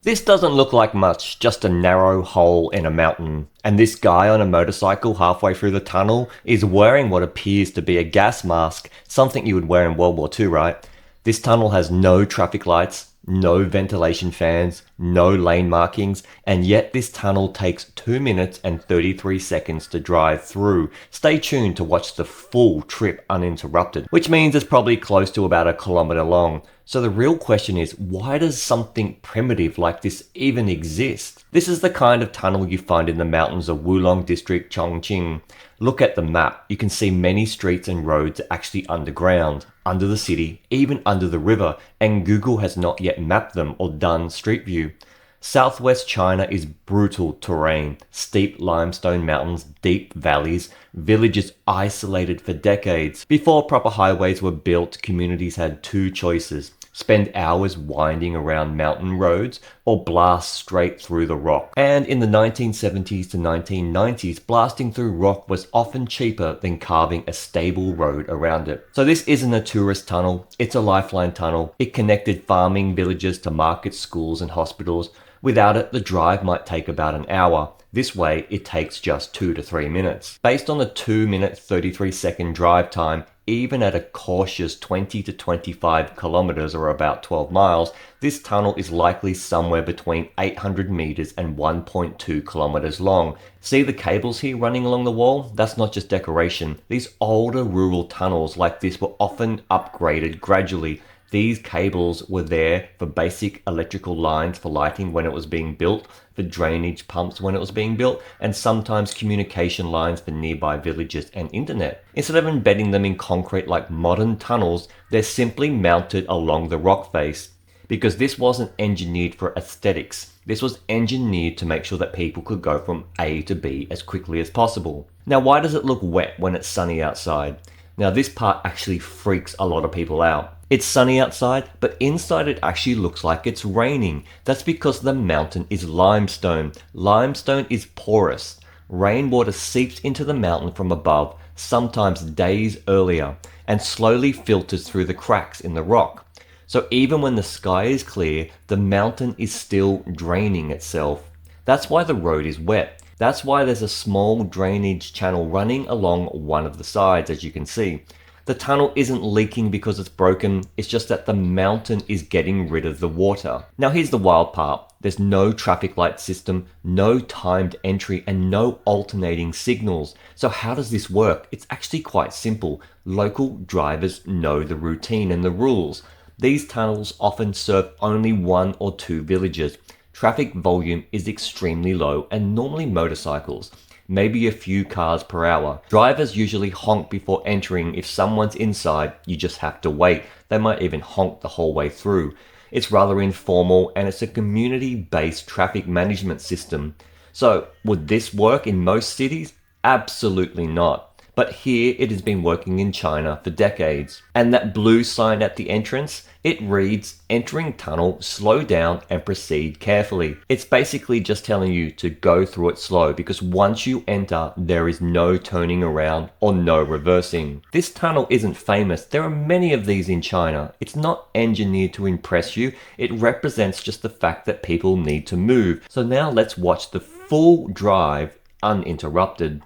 This doesn't look like much, just a narrow hole in a mountain. And this guy on a motorcycle halfway through the tunnel is wearing what appears to be a gas mask, something you would wear in World War II, right? This tunnel has no traffic lights, no ventilation fans, no lane markings, and yet this tunnel takes 2 minutes and 33 seconds to drive through. Stay tuned to watch the full trip uninterrupted, which means it's probably close to about a kilometer long. So the real question is, why does something primitive like this even exist? This is the kind of tunnel you find in the mountains of Wulong District, Chongqing. Look at the map. You can see many streets and roads actually underground, under the city, even under the river, and Google has not yet mapped them or done Street View. Southwest China is brutal terrain, steep limestone mountains, deep valleys, villages isolated for decades. Before proper highways were built, communities had two choices: spend hours winding around mountain roads or blast straight through the rock. And in the 1970s to 1990s, blasting through rock was often cheaper than carving a stable road around it. So this isn't a tourist tunnel, it's a lifeline tunnel. It connected farming villages to markets, schools and hospitals. Without it, the drive might take about an hour. This way, it takes just 2 to 3 minutes. Based on the 2-minute 33-second drive time, even at a cautious 20 to 25 kilometers or about 12 miles, this tunnel is likely somewhere between 800 meters and 1.2 kilometers long. See the cables here running along the wall? That's not just decoration. These older rural tunnels like this were often upgraded gradually. These cables were there for basic electrical lines for lighting when it was being built, for drainage pumps when it was being built, and sometimes communication lines for nearby villages and internet. Instead of embedding them in concrete like modern tunnels, they're simply mounted along the rock face. Because this wasn't engineered for aesthetics. This was engineered to make sure that people could go from A to B as quickly as possible. Now, why does it look wet when it's sunny outside? Now, this part actually freaks a lot of people out. It's sunny outside, but inside it actually looks like it's raining. That's because the mountain is limestone. Limestone is porous. Rainwater seeps into the mountain from above, sometimes days earlier, and slowly filters through the cracks in the rock. So even when the sky is clear, the mountain is still draining itself. That's why the road is wet. That's why there's a small drainage channel running along one of the sides, as you can see. The tunnel isn't leaking because it's broken, it's just that the mountain is getting rid of the water. Now here's the wild part. There's no traffic light system, no timed entry, and no alternating signals. So how does this work? It's actually quite simple. Local drivers know the routine and the rules. These tunnels often serve only 1 or 2 villages. Traffic volume is extremely low and normally motorcycles. Maybe a few cars per hour. Drivers usually honk before entering. If someone's inside, you just have to wait. They might even honk the whole way through. It's rather informal and it's a community-based traffic management system. So, would this work in most cities? Absolutely not. But here it has been working in China for decades. And that blue sign at the entrance, it reads, "Entering tunnel, slow down and proceed carefully." It's basically just telling you to go through it slow because once you enter, there is no turning around or no reversing. This tunnel isn't famous. There are many of these in China. It's not engineered to impress you. It represents just the fact that people need to move. So now let's watch the full drive uninterrupted.